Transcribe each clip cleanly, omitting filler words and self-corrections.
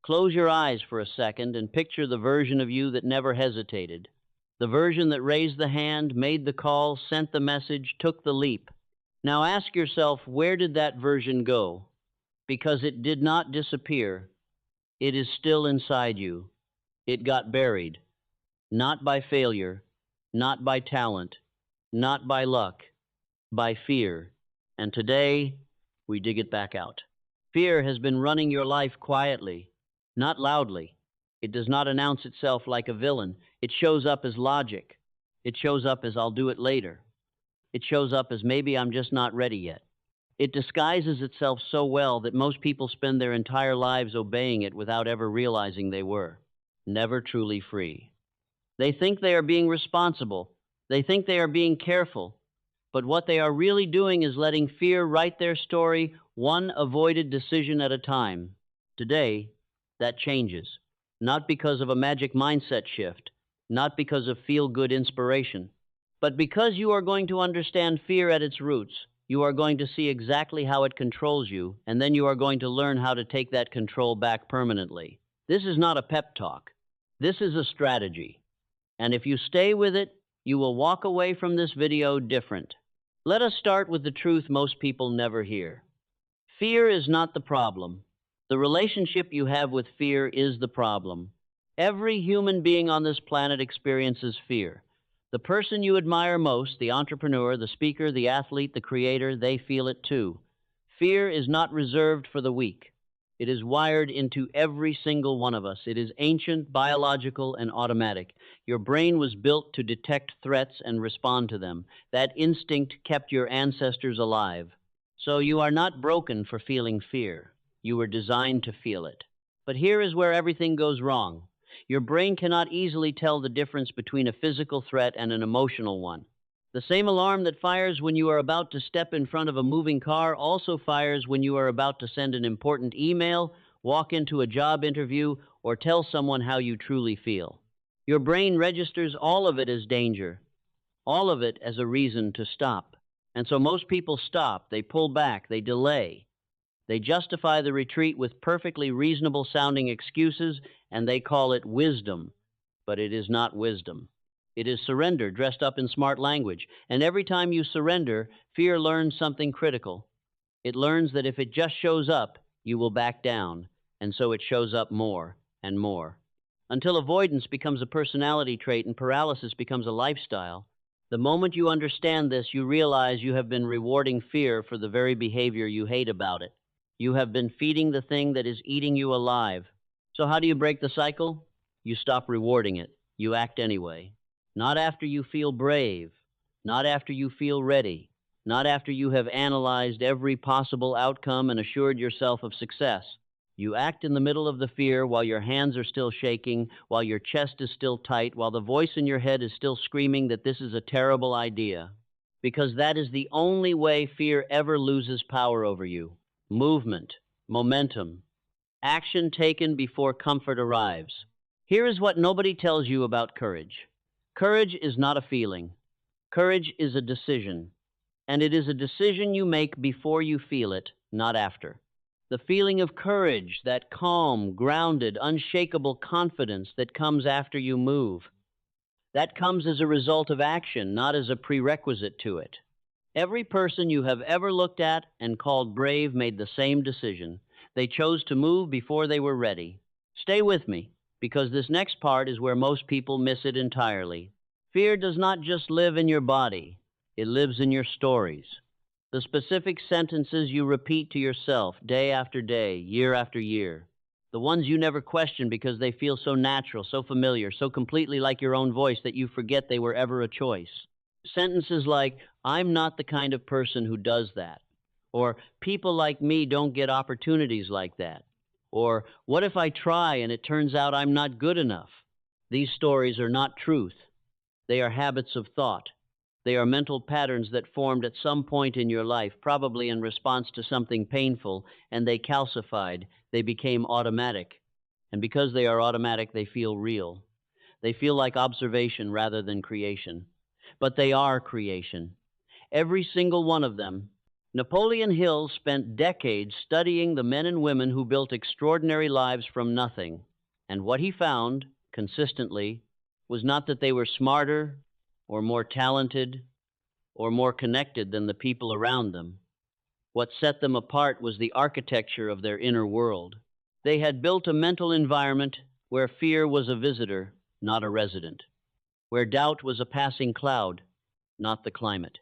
Close your eyes for a second and picture the version of you that never hesitated. The version that raised the hand, made the call, sent the message, took the leap. Now ask yourself, where did that version go? Because it did not disappear. It is still inside you. It got buried. Not by failure, not by talent, not by luck, by fear. And today, we dig it back out. Fear has been running your life quietly, not loudly. It does not announce itself like a villain. It shows up as logic. It shows up as I'll do it later. It shows up as maybe I'm just not ready yet. It disguises itself so well that most people spend their entire lives obeying it without ever realizing they were. Never truly free. They think they are being responsible. They think they are being careful. But what they are really doing is letting fear write their story, one avoided decision at a time. Today, that changes. Not because of a magic mindset shift, not because of feel-good inspiration, but because you are going to understand fear at its roots. You are going to see exactly how it controls you, and then you are going to learn how to take that control back permanently. This is not a pep talk. This is a strategy. And if you stay with it, you will walk away from this video different. Let us start with the truth most people never hear. Fear is not the problem. The relationship you have with fear is the problem. Every human being on this planet experiences fear. The person you admire most, the entrepreneur, the speaker, the athlete, the creator, they feel it too. Fear is not reserved for the weak. It is wired into every single one of us. It is ancient, biological, and automatic. Your brain was built to detect threats and respond to them. That instinct kept your ancestors alive. So you are not broken for feeling fear. You were designed to feel it. But here is where everything goes wrong. Your brain cannot easily tell the difference between a physical threat and an emotional one. The same alarm that fires when you are about to step in front of a moving car also fires when you are about to send an important email, walk into a job interview, or tell someone how you truly feel. Your brain registers all of it as danger, all of it as a reason to stop. And so most people stop, they pull back, they delay. They justify the retreat with perfectly reasonable sounding excuses, and they call it wisdom. But it is not wisdom. It is surrender dressed up in smart language. And every time you surrender, fear learns something critical. It learns that if it just shows up, you will back down. And so it shows up more and more. Until avoidance becomes a personality trait and paralysis becomes a lifestyle. The moment you understand this, you realize you have been rewarding fear for the very behavior you hate about it. You have been feeding the thing that is eating you alive. So how do you break the cycle? You stop rewarding it. You act anyway. Not after you feel brave, not after you feel ready, not after you have analyzed every possible outcome and assured yourself of success. You act in the middle of the fear while your hands are still shaking, while your chest is still tight, while the voice in your head is still screaming that this is a terrible idea. Because that is the only way fear ever loses power over you. Movement, momentum, action taken before comfort arrives. Here is what nobody tells you about courage. Courage is not a feeling. Courage is a decision. And it is a decision you make before you feel it, not after. The feeling of courage, that calm, grounded, unshakable confidence that comes after you move. That comes as a result of action, not as a prerequisite to it. Every person you have ever looked at and called brave made the same decision. They chose to move before they were ready. Stay with me, because this next part is where most people miss it entirely. Fear does not just live in your body. It lives in your stories. The specific sentences you repeat to yourself day after day, year after year. The ones you never question because they feel so natural, so familiar, so completely like your own voice that you forget they were ever a choice. Sentences like, I'm not the kind of person who does that. Or, people like me don't get opportunities like that. Or, what if I try and it turns out I'm not good enough? These stories are not truth. They are habits of thought. They are mental patterns that formed at some point in your life, probably in response to something painful, and they calcified. They became automatic. And because they are automatic, they feel real. They feel like observation rather than creation. But they are creation. Every single one of them. Napoleon Hill spent decades studying the men and women who built extraordinary lives from nothing, and what he found, consistently, was not that they were smarter or more talented or more connected than the people around them. What set them apart was the architecture of their inner world. They had built a mental environment where fear was a visitor, not a resident, where doubt was a passing cloud, not the climate.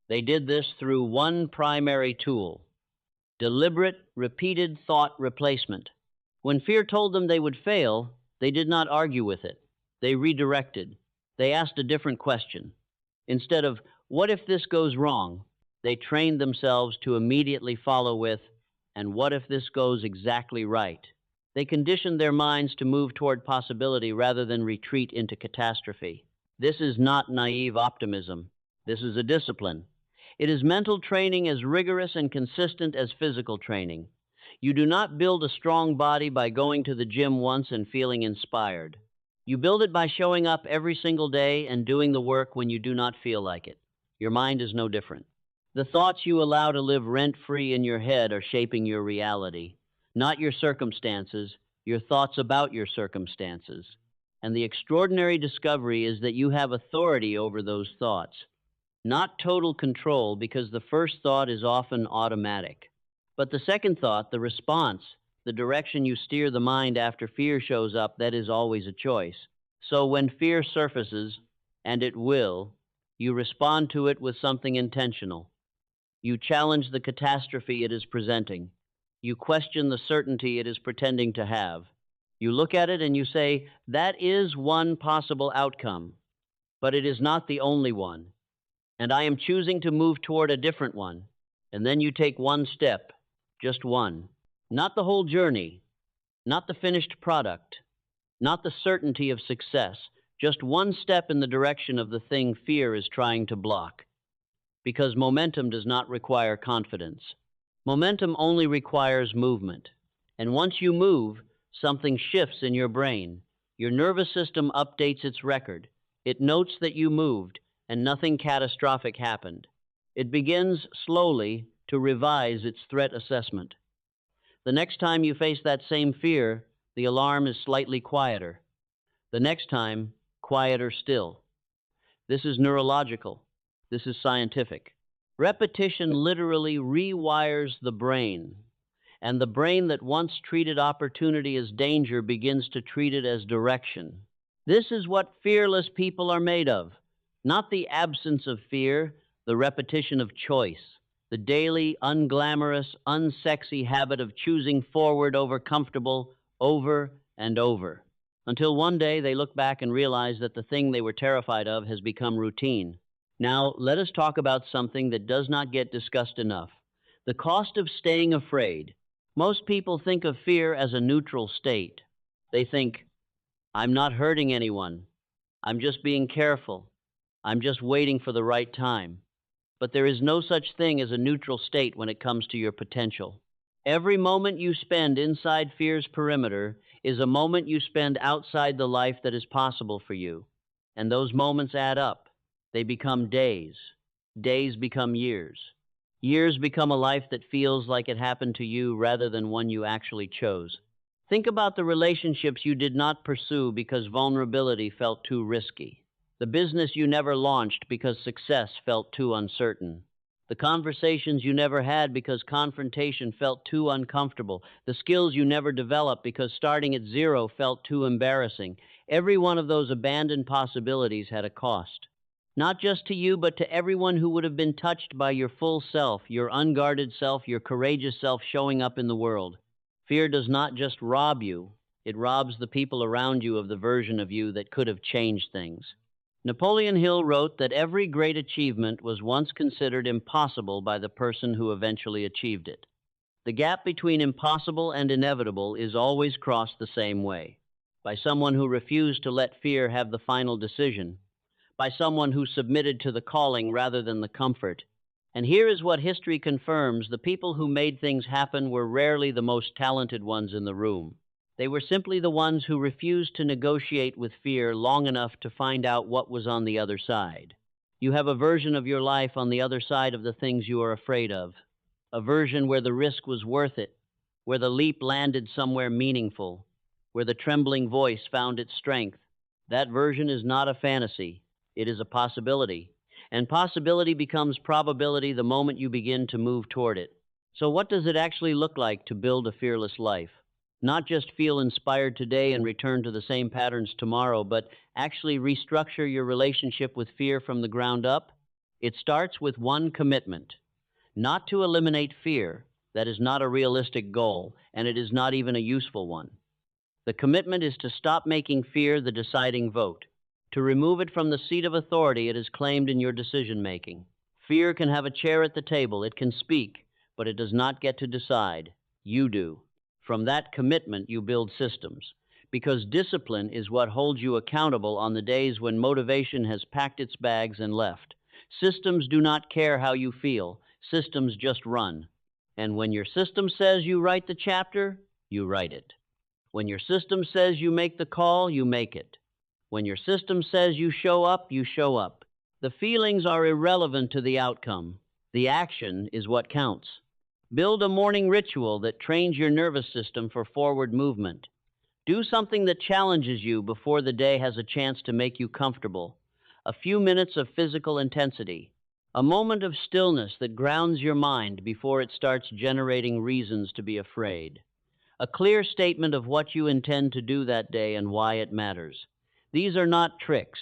They did this through one primary tool: deliberate, repeated thought replacement. When fear told them they would fail, they did not argue with it. They redirected. They asked a different question. Instead of, "What if this goes wrong?" they trained themselves to immediately follow with, "And what if this goes exactly right?" They conditioned their minds to move toward possibility rather than retreat into catastrophe. This is not naive optimism. This is a discipline. It is mental training as rigorous and consistent as physical training. You do not build a strong body by going to the gym once and feeling inspired. You build it by showing up every single day and doing the work when you do not feel like it. Your mind is no different. The thoughts you allow to live rent-free in your head are shaping your reality, not your circumstances, your thoughts about your circumstances. And the extraordinary discovery is that you have authority over those thoughts. Not total control, because the first thought is often automatic. But the second thought, the response, the direction you steer the mind after fear shows up, that is always a choice. So when fear surfaces, and it will, you respond to it with something intentional. You challenge the catastrophe it is presenting. You question the certainty it is pretending to have. You look at it and you say, "That is one possible outcome, but it is not the only one. And I am choosing to move toward a different one." And then you take one step, just one. Not the whole journey, not the finished product, not the certainty of success, just one step in the direction of the thing fear is trying to block. Because momentum does not require confidence. Momentum only requires movement. And once you move, something shifts in your brain. Your nervous system updates its record. It notes that you moved, and nothing catastrophic happened. It begins slowly to revise its threat assessment. The next time you face that same fear, the alarm is slightly quieter. The next time, quieter still. This is neurological. This is scientific. Repetition literally rewires the brain, and the brain that once treated opportunity as danger begins to treat it as direction. This is what fearless people are made of. Not the absence of fear, the repetition of choice, the daily, unglamorous, unsexy habit of choosing forward over comfortable, over and over, until one day they look back and realize that the thing they were terrified of has become routine. Now, let us talk about something that does not get discussed enough: the cost of staying afraid. Most people think of fear as a neutral state. They think, "I'm not hurting anyone. I'm just being careful. I'm just waiting for the right time." But there is no such thing as a neutral state when it comes to your potential. Every moment you spend inside fear's perimeter is a moment you spend outside the life that is possible for you. And those moments add up. They become days. Days become years. Years become a life that feels like it happened to you rather than one you actually chose. Think about the relationships you did not pursue because vulnerability felt too risky. The business you never launched because success felt too uncertain. The conversations you never had because confrontation felt too uncomfortable. The skills you never developed because starting at zero felt too embarrassing. Every one of those abandoned possibilities had a cost. Not just to you, but to everyone who would have been touched by your full self, your unguarded self, your courageous self showing up in the world. Fear does not just rob you, it robs the people around you of the version of you that could have changed things. Napoleon Hill wrote that every great achievement was once considered impossible by the person who eventually achieved it. The gap between impossible and inevitable is always crossed the same way: by someone who refused to let fear have the final decision, by someone who submitted to the calling rather than the comfort. And here is what history confirms: the people who made things happen were rarely the most talented ones in the room. They were simply the ones who refused to negotiate with fear long enough to find out what was on the other side. You have a version of your life on the other side of the things you are afraid of. a version where the risk was worth it, where the leap landed somewhere meaningful, where the trembling voice found its strength. That version is not a fantasy, it is a possibility. And possibility becomes probability the moment you begin to move toward it. So, what does it actually look like to build a fearless life? Not just feel inspired today and return to the same patterns tomorrow, but actually restructure your relationship with fear from the ground up? It starts with one commitment: not to eliminate fear. That is not a realistic goal, and it is not even a useful one. The commitment is to stop making fear the deciding vote, to remove it from the seat of authority it has claimed in your decision making. Fear can have a chair at the table, it can speak, but it does not get to decide. You do. From that commitment, you build systems, because discipline is what holds you accountable on the days when motivation has packed its bags and left. Systems do not care how you feel, systems just run. And when your system says you write the chapter, you write it. When your system says you make the call, you make it. When your system says you show up, you show up. The feelings are irrelevant to the outcome. The action is what counts. Build a morning ritual that trains your nervous system for forward movement. Do something that challenges you before the day has a chance to make you comfortable. A few minutes of physical intensity. A moment of stillness that grounds your mind before it starts generating reasons to be afraid. A clear statement of what you intend to do that day and why it matters. These are not tricks.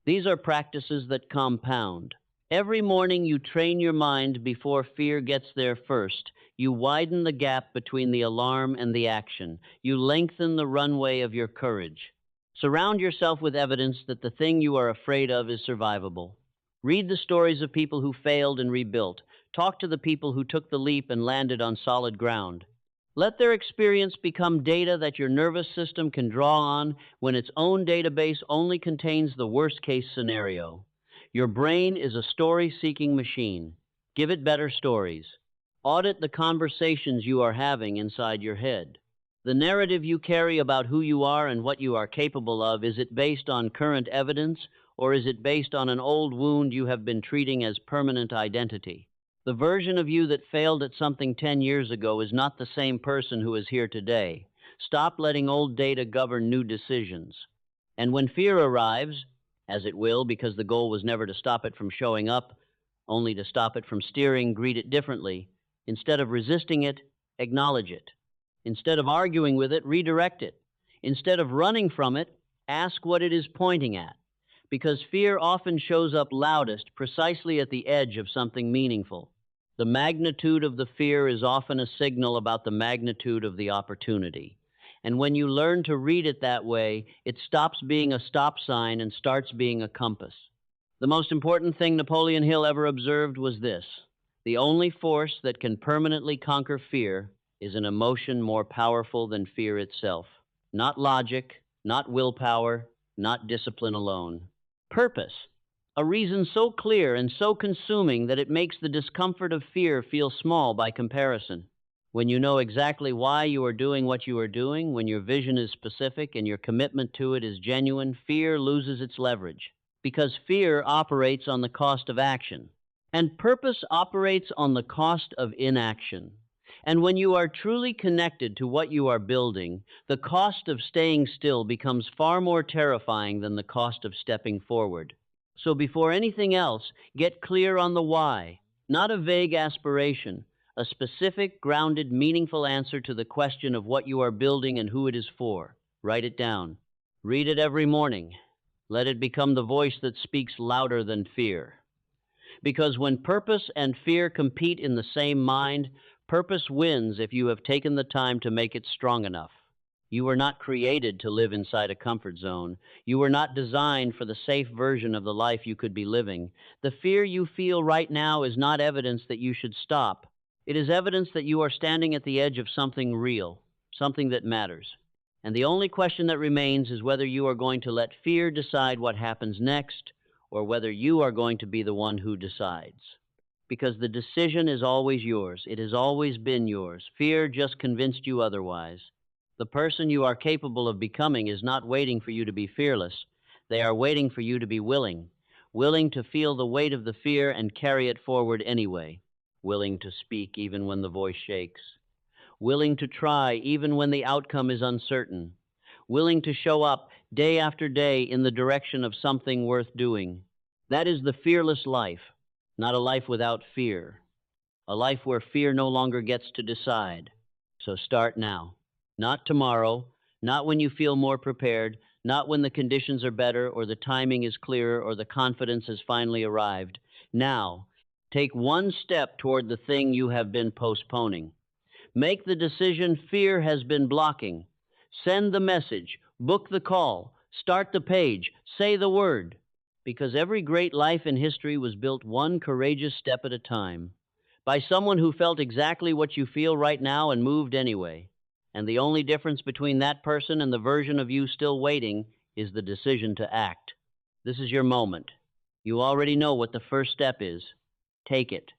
These are practices that compound. Every morning you train your mind before fear gets there first. You widen the gap between the alarm and the action. You lengthen the runway of your courage. Surround yourself with evidence that the thing you are afraid of is survivable. Read the stories of people who failed and rebuilt. Talk to the people who took the leap and landed on solid ground. Let their experience become data that your nervous system can draw on when its own database only contains the worst-case scenario. Your brain is a story-seeking machine. Give it better stories. Audit the conversations you are having inside your head. The narrative you carry about who you are and what you are capable of, is it based on current evidence, or is it based on an old wound you have been treating as permanent identity? The version of you that failed at something 10 years ago is not the same person who is here today. Stop letting old data govern new decisions. And when fear arrives, as it will because the goal was never to stop it from showing up, only to stop it from steering, greet it differently. Instead of resisting it, acknowledge it. Instead of arguing with it, redirect it. Instead of running from it, ask what it is pointing at. Because fear often shows up loudest precisely at the edge of something meaningful. The magnitude of the fear is often a signal about the magnitude of the opportunity. And when you learn to read it that way, it stops being a stop sign and starts being a compass. The most important thing Napoleon Hill ever observed was this: the only force that can permanently conquer fear is an emotion more powerful than fear itself. Not logic, not willpower, not discipline alone. Purpose. A reason so clear and so consuming that it makes the discomfort of fear feel small by comparison. When you know exactly why you are doing what you are doing, when your vision is specific and your commitment to it is genuine, fear loses its leverage. Because fear operates on the cost of action, and purpose operates on the cost of inaction. And when you are truly connected to what you are building, the cost of staying still becomes far more terrifying than the cost of stepping forward. So before anything else, get clear on the why, not a vague aspiration, a specific, grounded, meaningful answer to the question of what you are building and who it is for. Write it down. Read it every morning. Let it become the voice that speaks louder than fear. Because when purpose and fear compete in the same mind, purpose wins if you have taken the time to make it strong enough. You were not created to live inside a comfort zone. You were not designed for the safe version of the life you could be living. The fear you feel right now is not evidence that you should stop. It is evidence that you are standing at the edge of something real, something that matters. And the only question that remains is whether you are going to let fear decide what happens next, or whether you are going to be the one who decides. Because the decision is always yours. It has always been yours. Fear just convinced you otherwise. The person you are capable of becoming is not waiting for you to be fearless. They are waiting for you to be willing to feel the weight of the fear and carry it forward anyway. willing to speak even when the voice shakes, willing to try even when the outcome is uncertain, willing to show up day after day in the direction of something worth doing. That is the fearless life, not a life without fear, a life where fear no longer gets to decide. So start now. Not tomorrow, not when you feel more prepared, not when the conditions are better or the timing is clearer or the confidence has finally arrived. Now, take one step toward the thing you have been postponing. Make the decision fear has been blocking. Send the message, book the call, start the page, say the word. Because every great life in history was built one courageous step at a time, by someone who felt exactly what you feel right now and moved anyway. And the only difference between that person and the version of you still waiting is the decision to act. This is your moment. You already know what the first step is. Take it.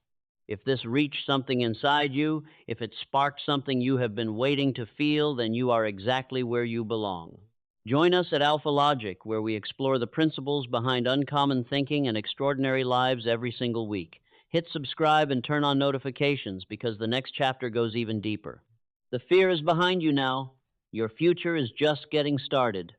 If this reached something inside you, if it sparked something you have been waiting to feel, then you are exactly where you belong. Join us at Alpha Logic, where we explore the principles behind uncommon thinking and extraordinary lives every single week. Hit subscribe and turn on notifications because the next chapter goes even deeper. The fear is behind you now. Your future is just getting started.